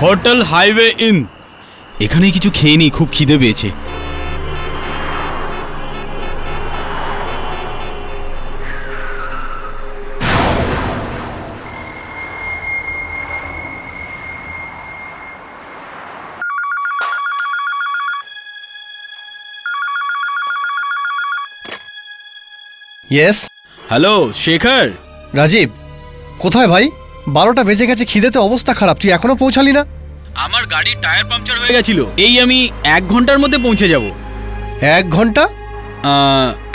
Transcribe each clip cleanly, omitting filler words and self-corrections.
Hotel highway in. এখানে কিছু খেয়ে নি, খুব খিদে পেয়েছে। ইয়েস। হ্যালো শেখর। রাজীব, কোথায় ভাই? 12টা বেজে গেছে, খিদেতে অবস্থা খারাপ, তুই এখনো পৌঁছালি না? আমার গাড়ির টায়ার পাংচার হয়ে গেছিল, এই আমি 1 ঘন্টার মধ্যে পৌঁছে যাব। 1 ঘন্টা?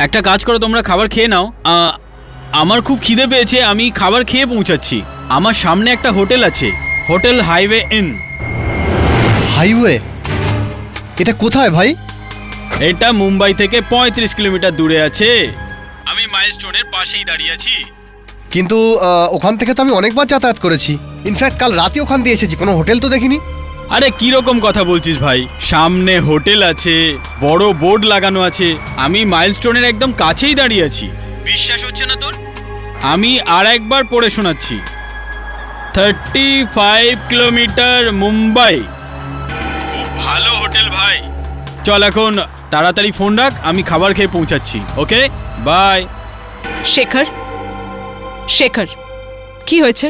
একটা কাজ করো, তোমরা খাবার খেয়ে নাও। আমার খুব খিদে পেয়েছে, আমি খাবার খেয়ে পৌঁছাচ্ছি। আমার সামনে একটা হোটেল আছে, হোটেল হাইওয়ে ইন। হাইওয়ে? এটা কোথায় ভাই? এটা মুম্বাই থেকে 35 কিলোমিটার দূরে আছে। আমি মাইলস্টোনের পাশেই দাঁড়িয়ে আছি। কিন্তু ওখান থেকে তো আমি অনেকবার যাতায়াত করেছি। ইনফ্যাক্ট কাল রাতে ওখান দিয়ে এসেছি, কোনো হোটেল তো দেখিনি। আরে কিরকম কথা বলছিস ভাই? সামনে হোটেল আছে, বড় বোর্ড লাগানো আছে। আমি মাইলস্টোনের একদম কাছেই দাঁড়িয়ে আছি। বিশ্বাস হচ্ছে না তোর? আমি আর একবার পড়ে শোনাচ্ছি। 35 কিলোমিটার মুম্বাই। খুব ভালো হোটেল ভাই। চল এখন তাড়াতাড়ি ফোন রাখ, আমি খাবার খেয়ে পৌঁছাচ্ছি। Okay bye. শেখর, শেখর, কি হয়েছে?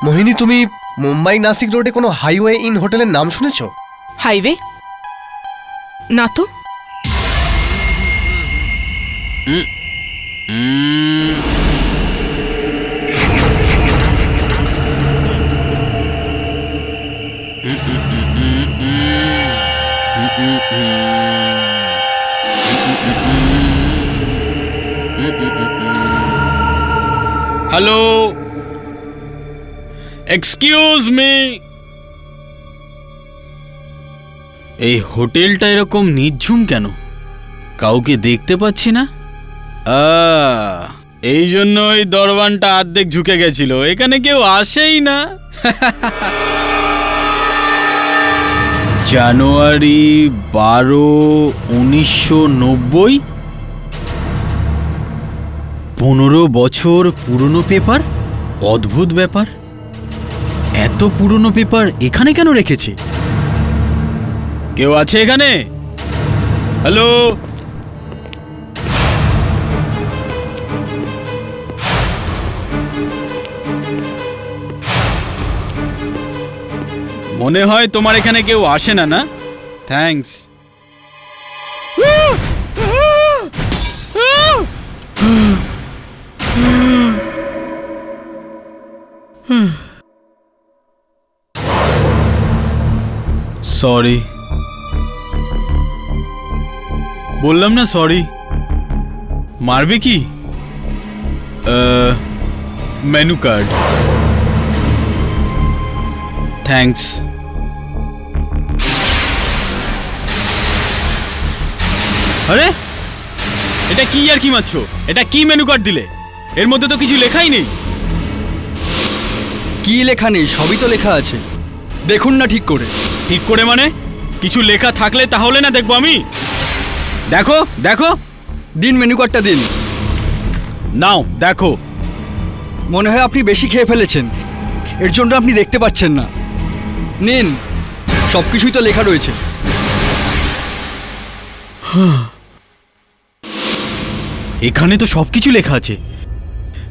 মোহিনী, তুমি মুম্বাই নাসিক রোডে কোনো হাইওয়ে ইন হোটেলের নাম শুনেছো? হাইওয়ে? না তো। Hello, excuse me. এই হোটেলটা এরকম নিঝুম কেন? কাউকে দেখতে পাচ্ছি না। এই জন্য ওই দরওয়ানটা অর্ধেক ঝুঁকে গেছিল, এখানে কেউ আসেই না। জানুয়ারি 12, 1990। 15 বছর পুরনো পেপার। অদ্ভুত ব্যাপার, এত পুরনো পেপার এখানে কেন রেখেছে? কেউ আছে এখানে? হ্যালো, মনে হয় তোমার এখানে কেউ আসে না, না? থ্যাঙ্কস। সরি, বললাম না সরি। মারবে কি? Menu card. থ্যাঙ্কস। আরে এটা কি আর কি মারছো? এটা কি মেনু কার্ড দিলে? এর মধ্যে তো কিছু লেখাই নেই। কি লেখা নেই? সবই তো লেখা আছে, দেখুন না ঠিক করে। ঠিক করে মানে? কিছু লেখা থাকলে তাহলে না দেখবো আমি? দেখো দেখো। দিন, মেনু কার্ডটা দিন। নাও দেখো। মনে হয় আপনি বেশি খেয়ে ফেলেছেন, এর জন্য আপনি দেখতে পাচ্ছেন না। নিন, সব কিছুই তো লেখা রয়েছে। এখানে তো সবকিছু লেখা আছে,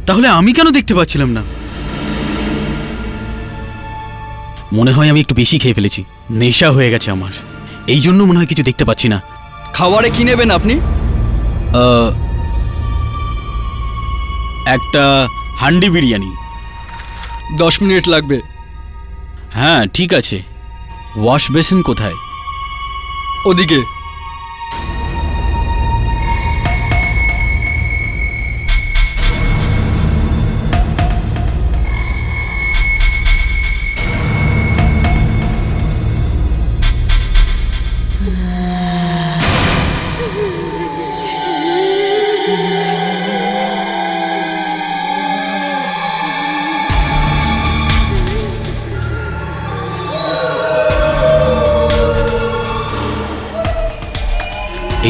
তাহলে আমি কেন দেখতে পাচ্ছিলাম না? মনে হয় আমি একটু বেশি খেয়ে ফেলেছি, নেশা হয়ে গেছে আমার, এই জন্য মনে হয় কিছু দেখতে পাচ্ছি না। খাবারে কি নেবেন আপনি? একটা হান্ডি বিরিয়ানি। 10 মিনিট লাগবে। হ্যাঁ ঠিক আছে। ওয়াশ বেসিন কোথায়? ওদিকে।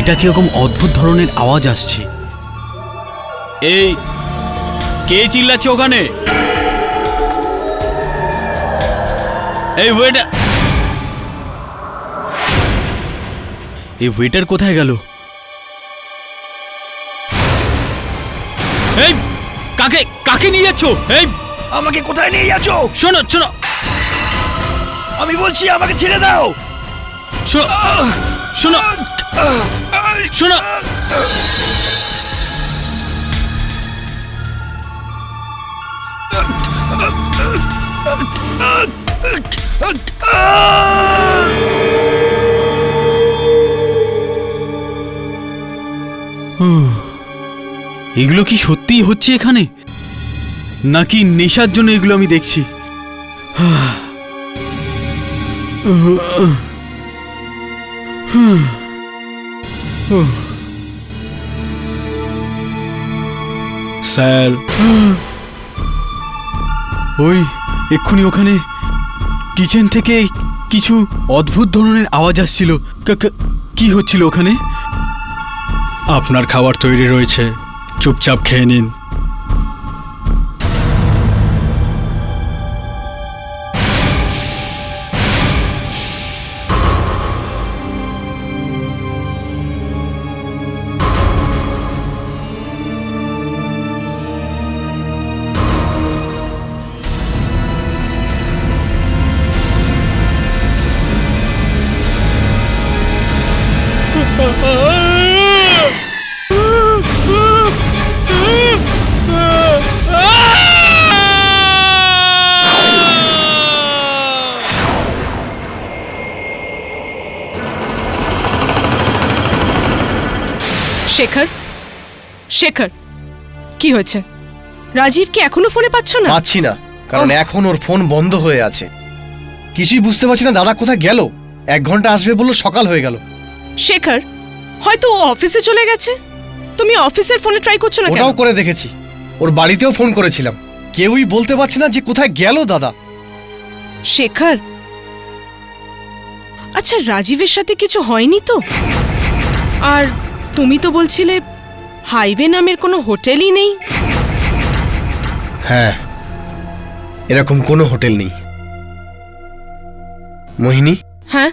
এটা কিরকম অদ্ভুত ধরনের আওয়াজ আসছে। এই কে চিল্লাচ্ছে ওখানে? এই ওয়েটার, এই ওয়েটার কোথায় গেল? এই কাকে কাকে নিয়ে যাচ্ছ? এই আমাকে কোথায় নিয়ে যাচ্ছ? শোনো শোনো আমি বলছি আমাকে ছেড়ে দাও। শোনো শোনো শোনো, এগুলো কি সত্যিই হচ্ছে এখানে, নাকি নেশার জন্য এগুলো আমি দেখছি? স্যার, ওই এক্ষুনি ওখানে কিচেন থেকে কিছু অদ্ভুত ধরনের আওয়াজ আসছিল। কি হচ্ছিল ওখানে? আপনার খাবার তৈরি রয়েছে, চুপচাপ খেয়ে নিন। শেখর, শেখর, কি হয়েছে? রাজীব কি এখনো ফোনে পাচ্ছ না? পাচ্ছি না, কারণ এখন ওর ফোন বন্ধ হয়ে আছে। কিছুই বুঝতে পারছি না দাদা কোথায় গেল। 1 ঘন্টা আসবে বললো, সকাল হয়ে গেল। শেখর, হয়তো ও অফিসে চলে গেছে। তুমি অফিসের ফোনে ট্রাই করছো না কেন? ওটাও করে দেখেছি, ওর বাড়িতেও ফোন করেছিলাম, কেউই বলতে পারছে না যে কোথায় গেল দাদা। শেখর, আচ্ছা রাজীবের সাথে কিছু হয়নি তো? আর তুমি তো বলছিলে হাইওয়ে নামের কোনো হোটেলই নেই। হ্যাঁ, এরকম কোনো হোটেল নেই। মোহিনী, হ্যাঁ,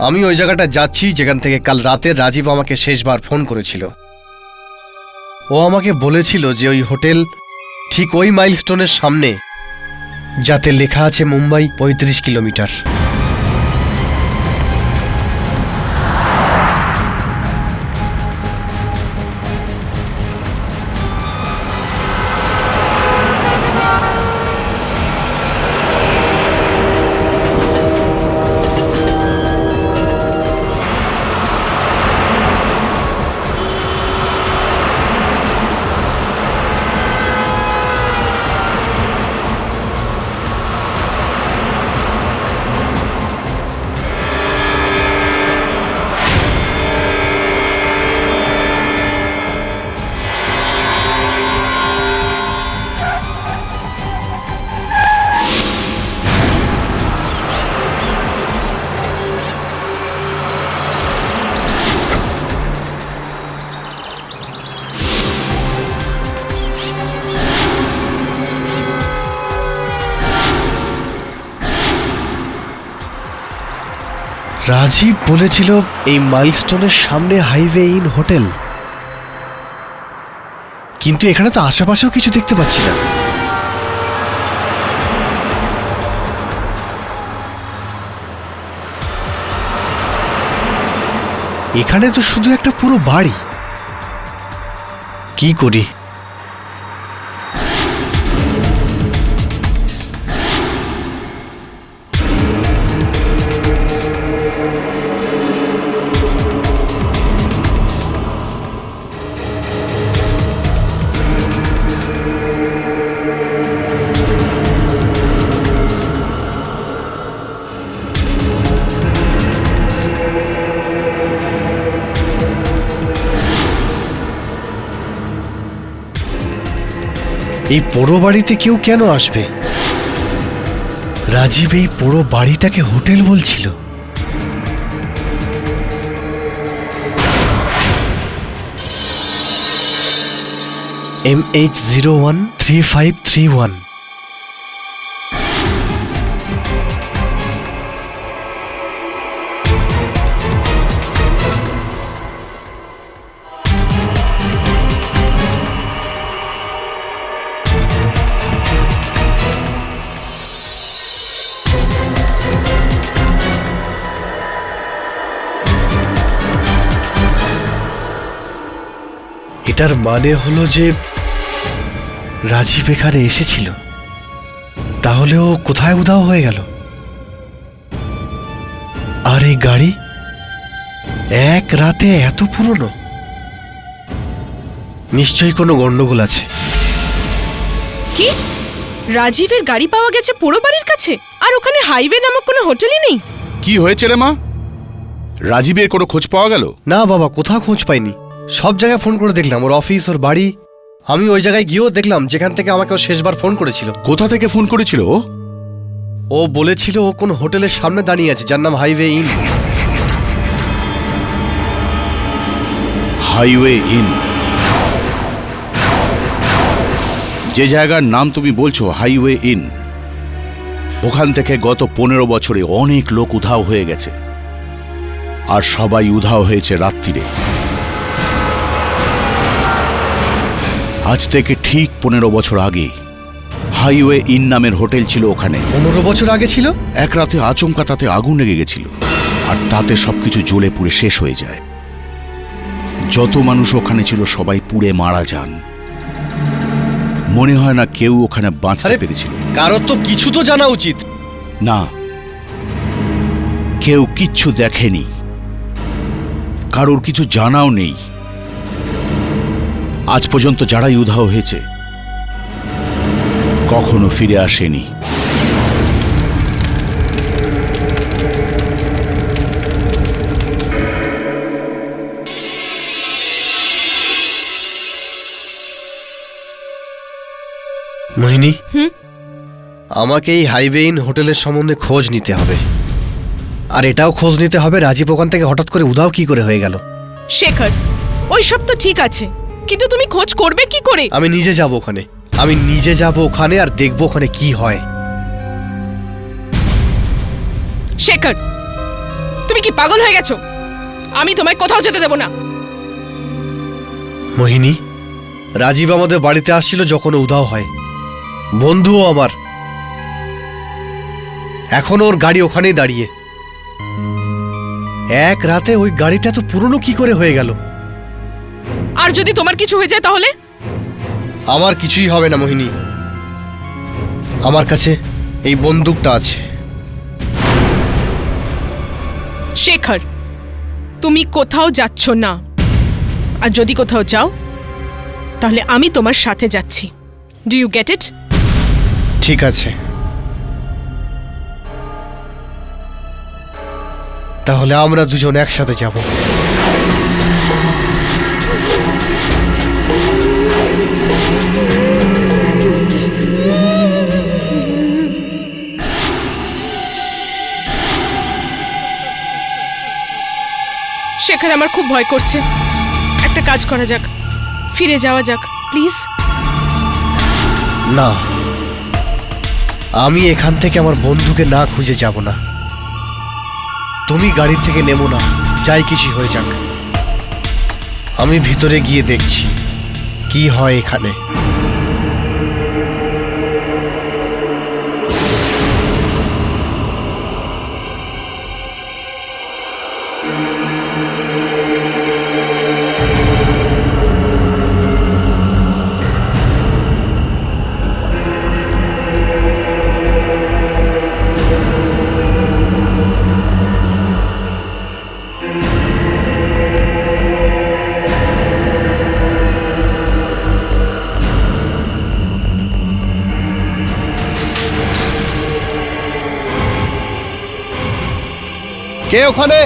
আমি ওই জায়গাটা যাচ্ছি যেখান থেকে কাল রাতে রাজীব আমাকে শেষবার ফোন করেছিল। ও আমাকে বলেছিল যে ওই হোটেল ঠিক ওই মাইলস্টোনের সামনে, যাতে লেখা আছে মুম্বাই 35 কিলোমিটার। রাজীব বলেছিল এই মাইলস্টোনের সামনে হাইওয়ে ইন হোটেল, কিন্তু এখানে তো আশেপাশেও কিছু দেখতে পাচ্ছি না। এখানে তো শুধু একটা পুরো বাড়ি। কি করি? এই পোড়ো বাড়িতে কেউ কেন আসবে? রাজীব এই পোড়ো বাড়িটাকে হোটেল বলছিল। MH013531। এটার মানে হলো যে রাজীব এখানে এসেছিল, তাহলে ও কোথায় উধাও হয়ে গেল? আর এই গাড়ি এক রাতে এত পুরনো, নিশ্চয়ই কোনো গন্ডগোল আছে। কি, রাজীবের গাড়ি পাওয়া গেছে পোড়ো বাড়ির কাছে, আর ওখানে হাইওয়ে নামক কোনো হোটেলই নেই? কি হয়েছে রে মা? রাজীবের কোনো খোঁজ পাওয়া গেল? না বাবা, কোথাও খোঁজ পাইনি। সব জায়গায় ফোন করে দেখলাম, ওর অফিস, ওর বাড়ি। আমি ওই জায়গায় গিয়েও দেখলাম যেখান থেকে আমাকে ও শেষবার ফোন করেছিল। কোথা থেকে ফোন করেছিল ও? ও বলেছিল ও কোন হোটেলের সামনে দাঁড়িয়ে আছে, যার নাম হাইওয়ে ইন। Highway in? যে জায়গার নাম তুমি বলছো হাইওয়ে ইন, ওখান থেকে গত 15 বছরে অনেক লোক উধাও হয়ে গেছে, আর সবাই উধাও হয়েছে রাত্রিরে। আজ থেকে ঠিক 15 বছর আগে হাইওয়ে ইন নামের হোটেল ছিল ওখানে। 15 বছর আগে ছিল? এক রাতে আচমকা তাতে আগুন লেগে গেছিল, আর তাতে সবকিছু জ্বলে পুড়ে শেষ হয়ে যায়। যত মানুষ ওখানে ছিল সবাই পুড়ে মারা যান। মনে হয় না কেউ ওখানে বাঁচতে পেরেছিল। কারোর তো কিছু তো জানা উচিত। না, কেউ কিচ্ছু দেখেনি, কারোর কিছু জানাও নেই। আজ পর্যন্ত যারাই উধাও হয়েছে কখনো ফিরে আসেনি। মোহিনী, হুম? আমাকে এই হাইওয়ে ইন হোটেলের সম্বন্ধে খোঁজ নিতে হবে, আর এটাও খোঁজ নিতে হবে রাজীব ওখান থেকে হঠাৎ করে উধাও কি করে হয়ে গেল। শেখর, ওই সব তো ঠিক আছে, কিন্তু তুমি খোঁজ করবে কি করে? আমি নিজে যাব ওখানে, আমি নিজে যাব ওখানে আর দেখব ওখানে কি হয়। শেখর, তুমি কি পাগল হয়ে গেছো? আমি তোমায় কোথাও যেতে দেব না। মোহিনী, রাজীব আমাদের বাড়িতে আসছিল যখন ও উধাও হয়, বন্ধুও আমার। এখন ওর গাড়ি ওখানেই দাঁড়িয়ে। এক রাতে ওই গাড়িটা তো পুরনো কি করে হয়ে গেল? আর যদি তোমার কিছু হয়ে যায় তাহলে? আমার কিছুই হবে না মোহিনী, আমার কাছে এই বন্দুকটা আছে। শেখর, তুমি কোথাও যাচ্ছ না, আর যদি কোথাও যাও তাহলে আমি তোমার সাথে যাচ্ছি। Do you get it? ঠিক আছে, তাহলে আমরা দুজন একসাথে যাব। শেখর, আমার খুব ভয় করছে। একটা কাজ করা যাক, ফিরে যাওয়া যাক প্লিজ। না, আমি এখান থেকে আমার বন্ধুকে না খুঁজে যাব না। তুমি গাড়ি থেকে নেমো না, যাই কিছু হয়ে যাক। আমি ভিতরে গিয়ে দেখছি কি হয় এখানে। কে ওখানে?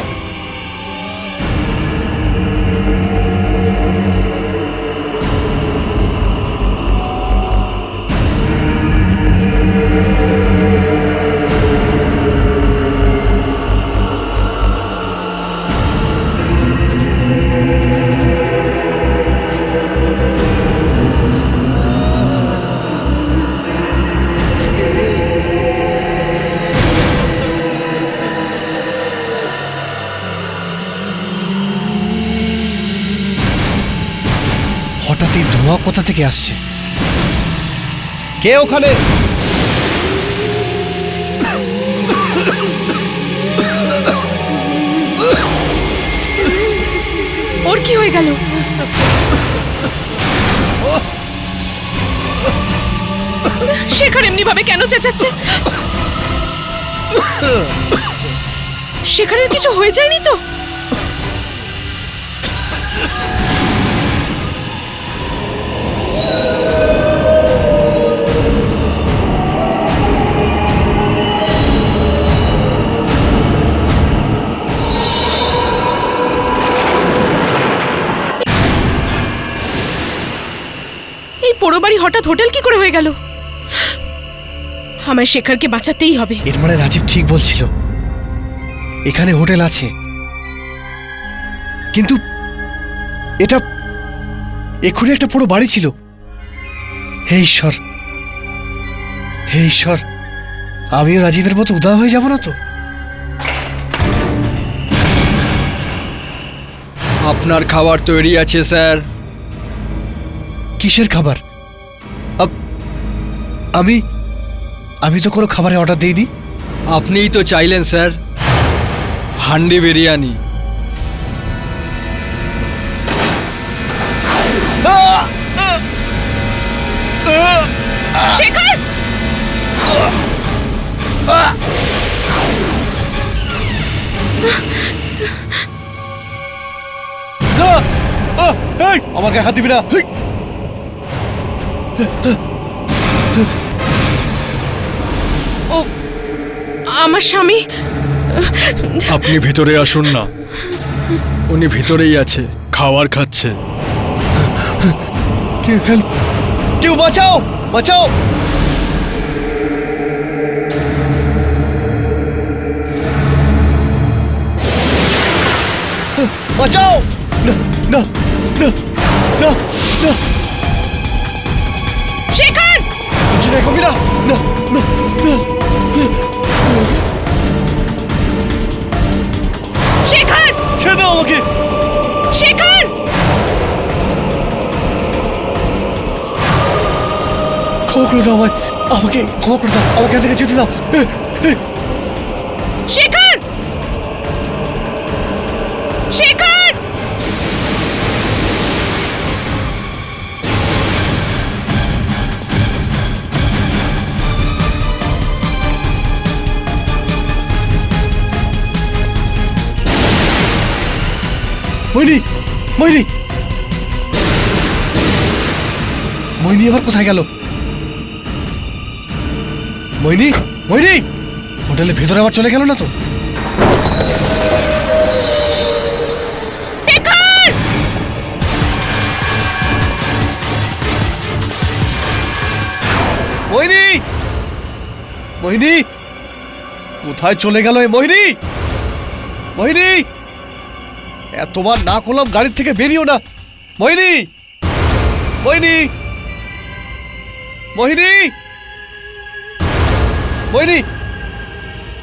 হঠাৎ এই ধোঁয়া কোথা থেকে আসছে? কে ওখানে? ওর কি হয়ে গেল? শেখর এমনি ভাবে কেন চেঁচাচ্ছে? শেখরের কিছু হয়ে যায়নি তো? এই পোড়ো বাড়ি হঠাৎ হোটেল কি করে হয়ে গেল? আমায় শেখরকে বাঁচাতেই হবে। এর মানে রাজীব ঠিক বলছিল, এখানে হোটেল আছে, কিন্তু এটা এক্ষুনি একটা পুরো বাড়ি ছিল। হে ঈশ্বর, হে ঈশ্বর, আমিও রাজীবের মতো উদা হয়ে যাব না তো? আপনার খাবার তৈরি আছে স্যার। কিসের খাবার? আমি আমি তো কোনো খাবারের অর্ডার দিইনি। আপনিই তো চাইলেন স্যার, হান্ডি বিরিয়ানি। শেখর! আমার গায়ে হাত দিবি না। ও আমার স্বামী। আপনি ভিতরে আসুন না, উনি ভিতরেই আছে, খাবার খাচ্ছে। কেউ হেল্প, কেউ বাঁচাও, বাঁচাও। বাঁচাও, না না না না না। শেখর! কিছু নেই কবিরা, না না না। শেখর! ছেড়ে দাও আমাকে। শেখর! ক্ষমা করে দাও আমায়, আমাকে ক্ষমা করে দাও, আমাকে এখান থেকে যেতে দাও। শেখর! শেখর! মইনি, মইনি, মইনি আবার কোথায় গেল? মইনি, মইনি, হোটেলের ভেতরে আবার চলে গেল না তো? শেখর! মইনি, মইনি, কোথায় চলে গেল এই মইনি? মইনি, এতবার না করলাম গাড়ি থেকে বেরিও না। মইনি, মইনি, মইনি, মইনি,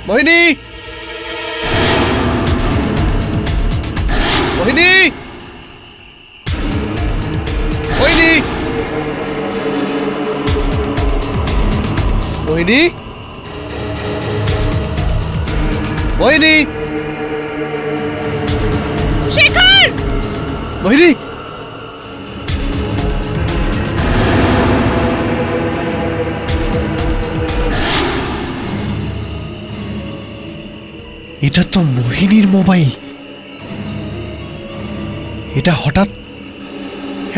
মইনি, মইনি, মইনি, মইনি, মইনি, শেখর! মইনি। এটা তো মোহিনীর মোবাইল। এটা হঠাৎ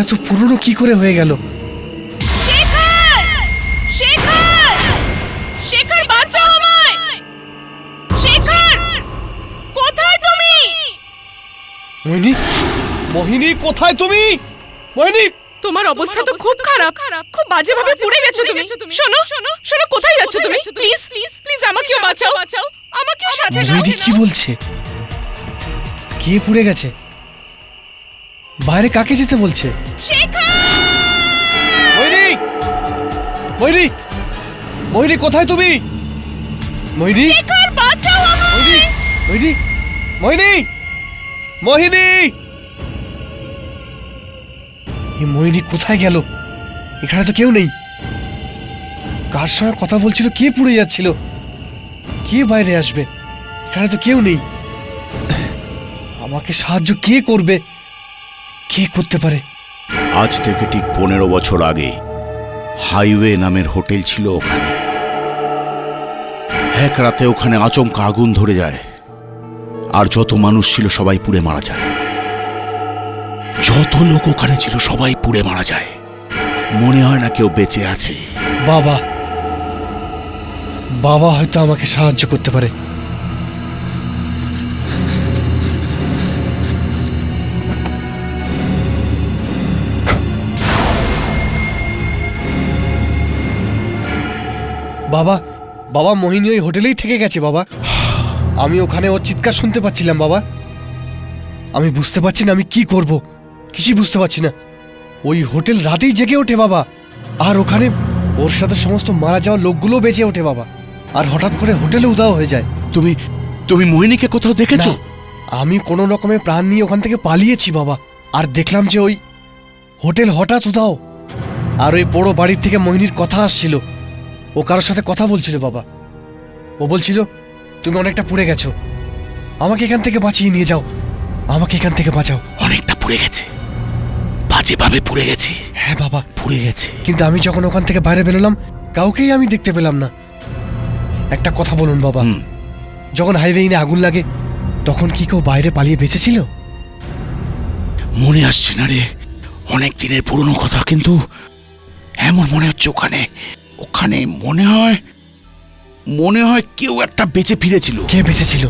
এত পুরনো কি করে হয়ে গেল? শেখর! শেখর! শেখর বাঁচাও আমায়! শেখর! কোথায় তুমি? মোহিনী, মোহিনী কোথায় তুমি? মোহিনী, তোমার অবস্থা তো খুব খারাপ, খুব বাজেভাবে পুড়ে গেছো তুমি। শোনো শোনো শোনো, কোথায় যাচ্ছ তুমি? প্লিজ প্লিজ প্লিজ আমাকেও বাঁচাও, বাঁচাও আমাকেও সাথে নাও। মোহিনী কি বলছে? কে পুড়ে গেছে? বাইরে কাকে যেতে বলছে? শেখর! মোহিনী, মোহিনী, মোহিনী কোথায় তুমি? মোহিনী, শেখর বাঁচাও আমায়! মোহিনী, মোহিনী, মোহিনী, এই মোহিনী কোথায় গেল? এখানে তো কেউ নেই। কার সঙ্গে কথা বলছিল? কে পুড়ে যাচ্ছিল? কে বাইরে আসবে? এখানে তো কেউ নেই। আমাকে সাহায্য কে করবে? কে করতে পারে? আজ থেকে ঠিক 15 বছর আগে হাইওয়ে নামের হোটেল ছিল ওখানে। এক রাতে ওখানে আচমকা আগুন ধরে যায়, আর যত মানুষ ছিল সবাই পুড়ে মারা যায়। যত লোক ওখানে ছিল সবাই পুড়ে মারা যায়। মনে হয় না কেউ বেঁচে আছে। বাবা, বাবা হয়তো আমাকে সাহায্য করতে পারে। বাবা, বাবা মোহিনী ওই হোটেলেই থেকে গেছে বাবা। আমি ওখানে ওর চিৎকার শুনতে পাচ্ছিলাম বাবা। আমি বুঝতে পারছি না আমি কি করব, কিছুই বুঝতে পারছি না। ওই হোটেল রাতেই জেগে ওঠে বাবা, আর ওখানে ওর সাথে সমস্ত মারা যাওয়া লোকগুলো বেঁচে ওঠে বাবা, আর হঠাৎ করে হোটেলে উধাও হয়ে যায়। তুমি তুমি মোহিনীকে কোথাও দেখেছো? না, আমি কোনো রকমে প্রাণ নিয়ে ওখান থেকে পালিয়েছি বাবা, আর দেখলাম যে ওই হোটেল হঠাৎ উধাও, আর ওই বড় বাড়ির থেকে মোহিনীর কথা আসছিল। ও কারোর সাথে কথা বলছিল বাবা। ও বলছিল তুমি অনেকটা পুড়ে গেছো, আমাকে এখান থেকে বাঁচিয়ে নিয়ে যাও, আমাকে এখান থেকে বাঁচাও। অনেকটা পুড়ে গেছে, বাজেভাবে পুড়ে গেছে। হ্যাঁ বাবা, পুড়ে গেছে। কিন্তু আমি যখন ওখান থেকে বাইরে বেরোলাম কাউকেই আমি দেখতে পেলাম না। একটা কথা বলুন বাবা, যখন হাইওয়ে ইনে আগুন লাগে তখন কি কেউ বাইরে পালিয়ে বেঁচেছিল? মনে আসছে না রে, অনেক দিনের পুরনো কথা, কিন্তু এমন মনে হচ্ছে ওখানে ওখানে মনে হয় কেউ একটা বেঁচে ফিরেছিল। কে বেঁচেছিল?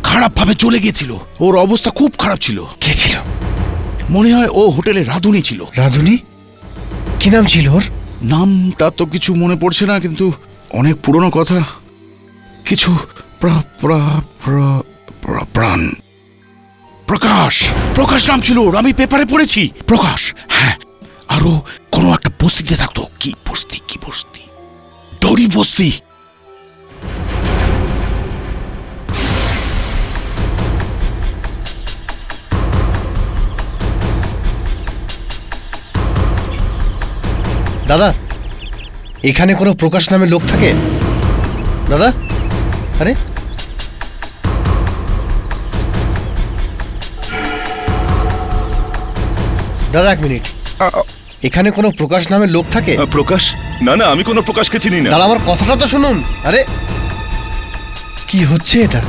খারাপ ভাবে চলে গেছিল, ওর অবস্থা খুব খারাপ ছিল। কে ছিল? মনে হয় ও হোটেলে রাঁধুনি ছিল। রাধুনি? কি নাম ছিল ওর? নামটা তো কিছু মনে পড়ছে না, কিন্তু অনেক পুরনো কথা। কিছু প্রাণ প্রকাশ, প্রকাশ নাম ছিল ওর, আমি পেপারে পড়েছি। প্রকাশ, হ্যাঁ। আরো কোনো একটা বস্তিতে থাকতো। কি বস্তি? ডরি বস্তি। দাদা, এখানে কোনো প্রকাশ নামে লোক থাকে? দাদা, আরে দাদা এক মিনিট, এখানে কোনো প্রকাশ নামে লোক থাকে? প্রকাশ? না না, আমি কোনো প্রকাশকে চিনি না। দাদা আমার কথাটা তো শুনুন। আরে কি হচ্ছে এটা?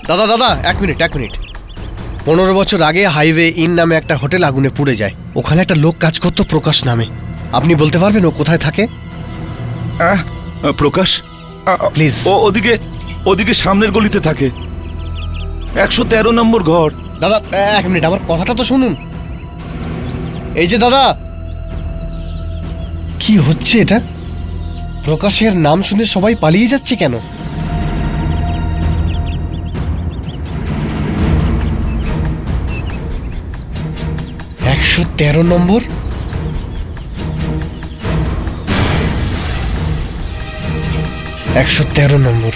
দাদা দাদা এক মিনিট 15 বছর আগে হাইওয়ে ইন নামে একটা হোটেল আগুনে পুড়ে যায়। ওখানে একটা লোক কাজ করতো প্রকাশ নামে। আপনি বলতে পারবেন ও কোথায় থাকে? প্রকাশ? প্লিজ। ও ওদিকে সামনের গলিতে থাকে, 113 নম্বর ঘর। দাদা এক মিনিট, আমার কথাটা তো শুনুন। এই যে দাদা, কি হচ্ছে এটা? প্রকাশের নাম শুনে সবাই পালিয়ে যাচ্ছে কেন? একশো 13 নম্বর? একশো 13 নম্বর।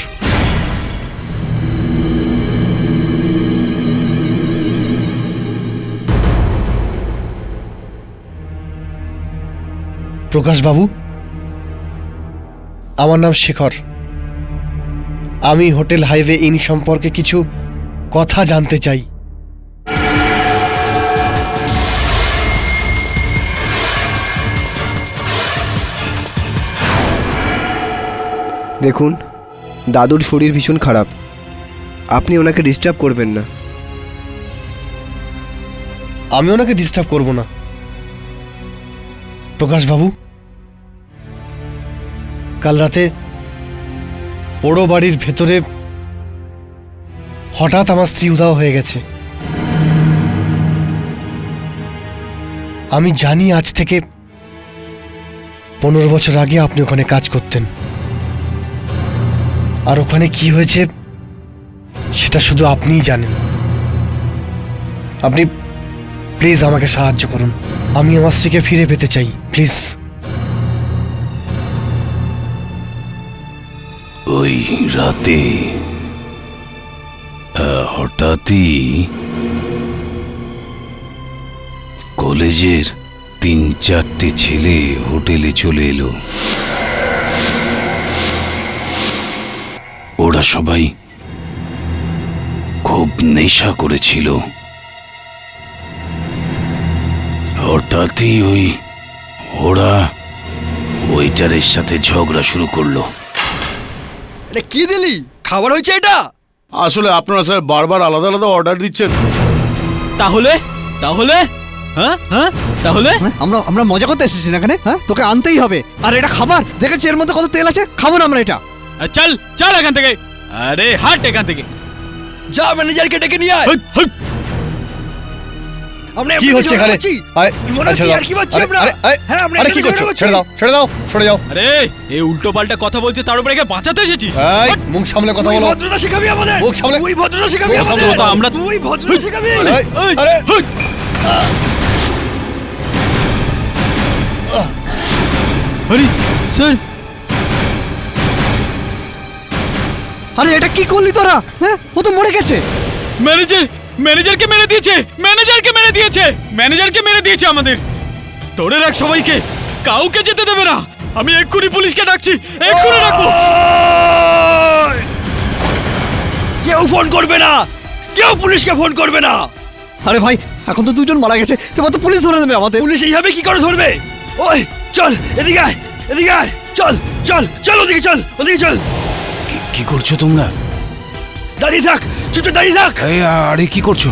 প্রকাশ বাবু, আমার নাম শেখর। আমি হোটেল হাইওয়ে ইন সম্পর্কে কিছু কথা জানতে চাই। দেখুন, দাদুর শরীর ভীষণ খারাপ, আপনি ওনাকে ডিস্টার্ব করবেন না। আমি ওনাকে ডিস্টার্ব করব না। প্রকাশ বাবু, কাল রাতে পোড়ো বাড়ির ভেতরে হঠাৎ আমার স্ত্রী উধাও হয়ে গেছে। আমি জানি আজ থেকে 15 বছর আগে আপনি ওখানে কাজ করতেন, আর ওখানে কি হয়েছে সেটা শুধু আপনিই জানেন। আপনি প্লিজ আমাকে সাহায্য করুন, আমি আমার স্ত্রীকে ফিরে পেতে চাই, প্লিজ। ওই রাতে হঠাৎই কলেজের 3-4টে ছেলে হোটেলে চলে এলো। ওরা সবাই খুব নেশা করেছিল। হঠাৎই ওরা ওয়েটারের সাথে ঝগড়া শুরু করলো। এটা কি দিলি? খাবার হয়েছে এটা? আসলে আপনারা স্যার বারবার আলাদা আলাদা অর্ডার দিচ্ছেন। তাহলে তাহলে হ্যাঁ হ্যাঁ তাহলে আমরা মজা করতে এসেছি না এখানে, হ্যাঁ? তোকে আনতেই হবে। আর এটা খাবার দেখেছি, এর মধ্যে কত তেল আছে, খাবো না আমরা এটা। চল চল এখান থেকে, আরে হাট এখান থেকে। যা ম্যানেজারকে ডেকে নিয়ে আয়। Hot, hot. আমরা কি হচ্ছে এখানে? আরে, মনে হচ্ছে আচ্ছা, আর কি পাচ্ছি আমরা? আরে, আরে, হ্যাঁ, আমরা আরে কি এখানে করছো? ঝগড়া ছেড়ে দাও, ছেড়ে দাও, সরে যাও। আরে এই উল্টো পাল্টা কথা বলছে, তার উপরে একে বাঁচাতে এসেছিস? এই, মুখ সামলে কথা তুই বলো। ভদ্রতা শেখাবি আমাদের? মুখ সামলে- তুই ভদ্রতা শেখাবি মুখ সামলে আমাদের? কথা, আমরা- তুই ভদ্রতা শেখাবি? এই, আরে, আরে স্যার, আরে এটা কি করলি তোরা? হ্যাঁ, ও তো মরে গেছে। ম্যানেজারকে মেরে দিয়েছে, ম্যানেজারকে মেরে দিয়েছে, ম্যানেজারকে মেরে দিয়েছে আমাদের। ধরে রাখ সবাইকে, কাউকে যেতে দেবে না। আমি এক্ষুনি পুলিশকে ডাকছি, এক্ষুনি ডাকবো। ওই! কেউ ফোন করবে না, কেউ পুলিশকে ফোন করবে না। আরে ভাই, এখন তো দুজন মারা গেছে, এবার তো পুলিশ ধরে নেবে আমাদের। পুলিশ এইভাবে কি করে ধরবে? ওই চল এদিকে আয়, এদিকে আয়, চল চল চল, ওদিকে চল, ওদিকে চল। কি করছো তোমরা? দাঁড়িয়ে থাক, চুপ দাঁড়িয়ে থাক। এই, আরে কি করছো?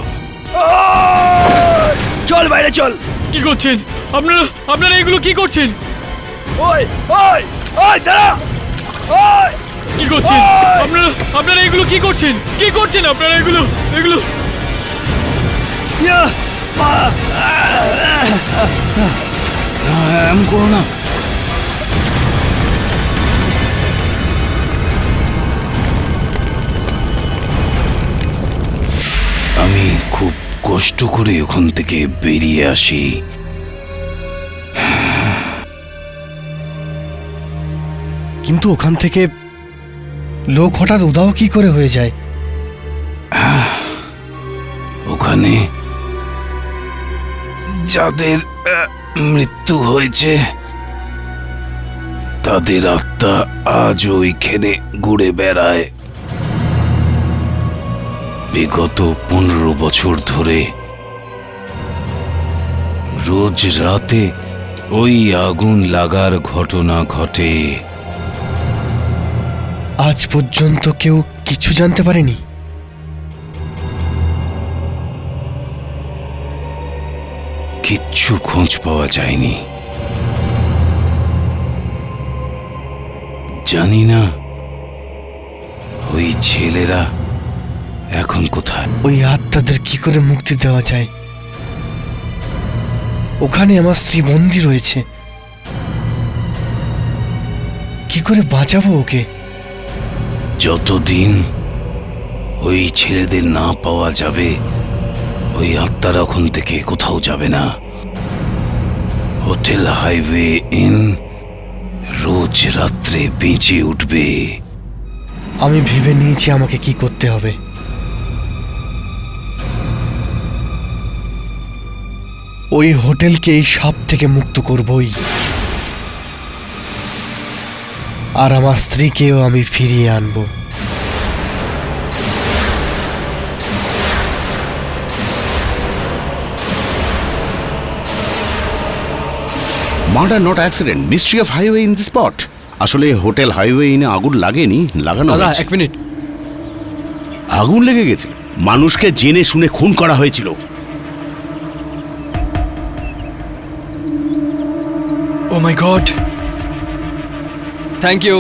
ওই! চল বাইরে চল। কি করছেন আপনারা এগুলো কি করছেন? ওই ওই ওই দাঁড়া। ওই কি করছেন আপনারা এগুলো কি করছেন? কি করছেন আপনারা এগুলো? ইয়া! এমন করো না। আমি খুব কষ্ট করে ওখান থেকে বেরিয়ে আসি। কিন্তু ওখান থেকে লোক হঠাৎ উধাও কি করে হয়ে যায়? ওখানে যাদের মৃত্যু হয়েছে তাদের আত্মা আজ ওইখানে ঘুরে বেড়ায়। বিগত 15 বছর ধরে রোজ রাতে ওই আগুন লাগার ঘটনা ঘটে। আজ পর্যন্ত কেউ কিছু জানতে পারেনি। কিচ্ছু খোঁজ পাওয়া যায়নি। জানি না ওই ছেলেরা এখন কোথায়। ওই আত্মাদের কি করে মুক্তি দেওয়া যায়? ওখানে আমার স্ত্রী বন্দী রয়েছে, কি করে বাঁচাবো ওকে? যতদিন ওই ছেলেদের না পাওয়া যাবে ওই আত্মারা ওখান থেকে কোথাও যাবে না। হোটেল হাইওয়ে ইন রোজ রাত্রে বেঁচে উঠবে। আমি ভেবে নিয়েছি আমাকে কি করতে হবে। ওই হোটেলকে এই সাপ থেকে মুক্ত করবই, আর আমার স্ত্রীকেও আমি ফিরিয়ে আনবো। Murder not accident, mystery of highway in the spot. আসলে হোটেল হাইওয়ে ইনে আগুন লাগেনি, লাগানো দাদা হয়েছে। এক মিনিট। আগুন লেগে গেছে, মানুষকে জেনে শুনে খুন করা হয়েছিল। Oh my god, thank you.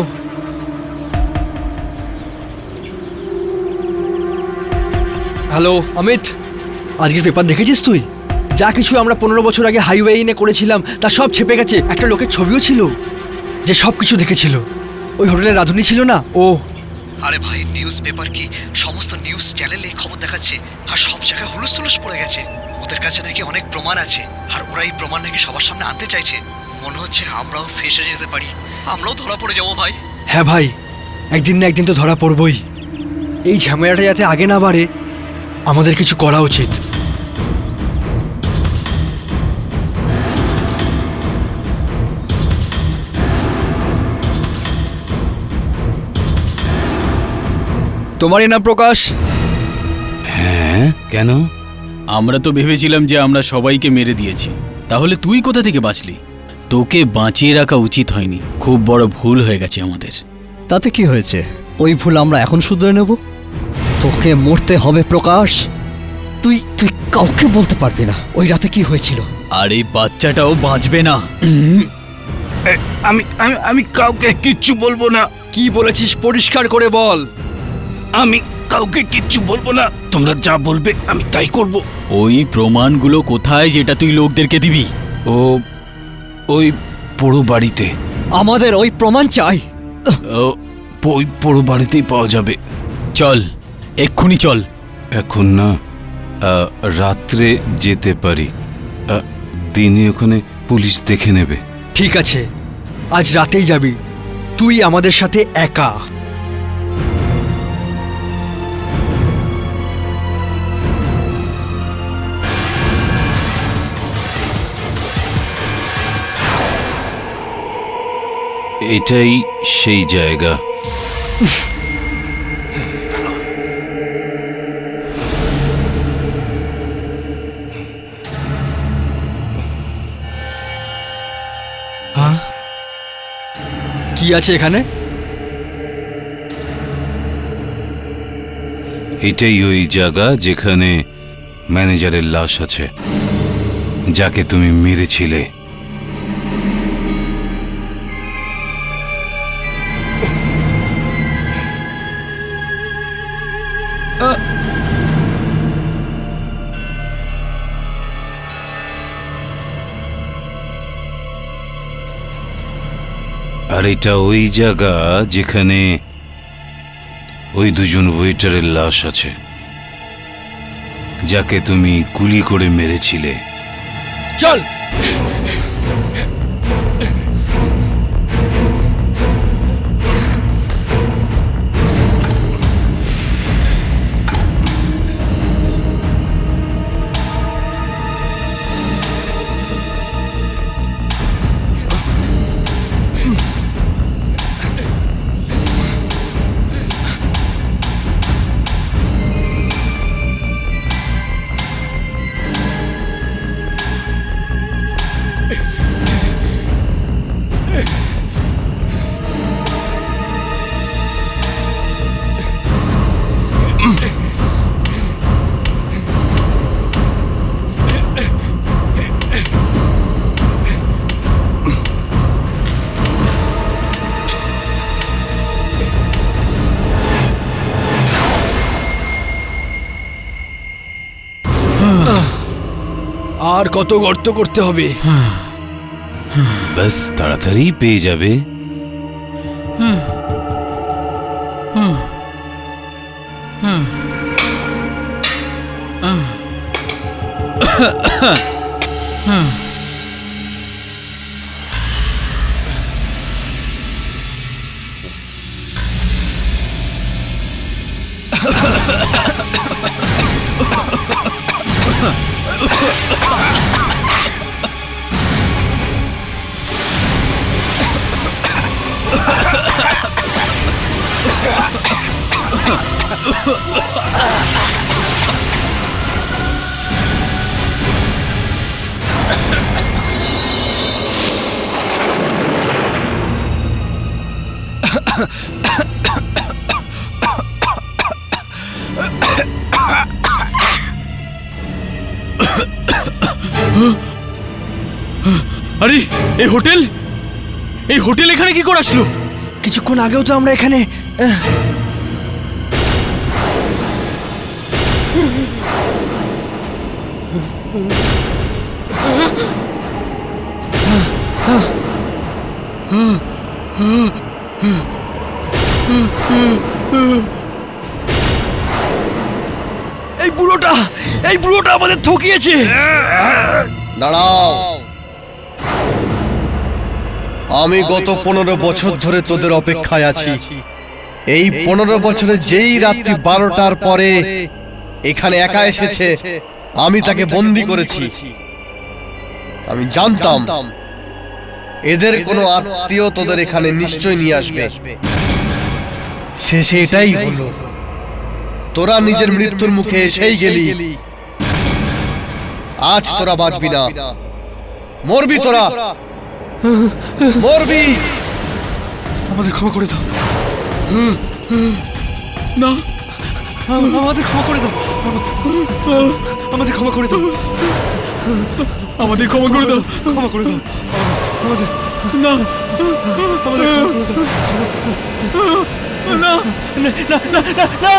Hello Amit, আজকের পেপার দেখেছিস তুই? যা কিছু আমরা 15 বছর আগে হাইওয়ে ইনে করেছিলাম তা সব ছেপে গেছে। একটা লোকের ছবিও ছিল যে সব কিছু দেখেছিল। ওই হোটেলের রাঁধুনি ছিল না ও। আরে ভাই, নিউজ পেপার কি সমস্ত নিউজ চ্যানেলে খবর দেখাচ্ছে, আর সব জায়গায় হুলুস তুলুস পড়ে গেছে। ওদের কাছে নাকি অনেক প্রমাণ আছে, আর ওরা এই প্রমাণ নাকি সবার সামনে আনতে চাইছে। মনে হচ্ছে আমরাও ফেসে যেতে পারি, আমরাও ধরা পড়ে যাবো ভাই। হ্যাঁ ভাই, একদিন না একদিন তো ধরা পড়বই। এই ঝামেলাটা যাতে আগে না বাড়ে আমাদের কিছু করা উচিত। তোমারই নাম প্রকাশ? হ্যাঁ, কেন? আমরা তো ভেবেছিলাম যে আমরা সবাইকে মেরে দিয়েছি, তাহলে তুই কোথা থেকে বাঁচলি? তোকে বাঁচিয়ে রাখা উচিত হয়নি, খুব বড় ভুল হয়ে গেছে আমাদের। তাতে কি হয়েছে? ওই ভুল আমরা এখন শুধরে নেব। তোকে মরতে হবে প্রকাশ। তুই তুই কাউকে বলতে পারবি না ওই রাতে কি হয়েছিল। আর এই বাচ্চাটাও বাঁচবে না। আমি আমি আমি কাউকে কিচ্ছু বলবো না। কি বলেছিস পরিষ্কার করে বল। আমি কাউকে কিচ্ছু বলবো না। তোমরা যা বলবে আমি তাই করব। ওই প্রমাণগুলো কোথায় যেটা তুই লোকদেরকে দিবি? ওই পোড়ো বাড়িতে। আমাদের ওই প্রমাণ চাই। ওই পোড়ো বাড়িতেই পাওয়া যাবে। চল, এক্ষুনি চল। এখন না, রাত্রে যেতে পারি। দিনে ওখানে পুলিশ দেখে নেবে। ঠিক আছে, আজ রাতেই যাবি। তুই আমাদের সাথে একা। এটাই সেই জায়গা। হ্যাঁ, কি আছে এখানে? এটাই ওই জায়গা যেখানে ম্যানেজারের লাশ আছে, যাকে তুমি মেরেছিলে। আর এটা ওই জায়গা যেখানে ওই দুজন ওয়েটারের লাশ আছে, যাকে তুমি গুলি করে মেরেছিলে। চল। আর কত গর্ত করতে হবে? ব্যাস, তাড়াতাড়ি পেয়ে যাবে। আরে এই হোটেল এখানে কি করে আসলো? কিছুক্ষণ আগেও তো আমরা এখানে এই বুড়োটা আমাদের ঠকিয়েছে। দাঁড়াও, আমি গত 15 বছর ধরে তোদের অপেক্ষায় আছি। এই 15 বছরে যেই রাত্রি 12টার পরে এখানে একা এসেছে, আমি তাকে বন্দি করেছি। আমি জানতাম এদের কোনো আত্মীয় তোদের এখানে নিশ্চয় নিয়ে আসবে। শেষে এটাই হলো। তোরা নিজের মৃত্যুর মুখে এসেই গেলি। আজ তোরা বাঁচবি না, মরবি তোরা, মরবি। আমাদের ক্ষমা করে দাও, না, আমাদের ক্ষমা করে দাও, আমাদের ক্ষমা করে দাও, আমাদের ক্ষমা করে দাও, ক্ষমা করে দাও আমাদের, না, আমাদের ক্ষমা করে দাও। না, না না না না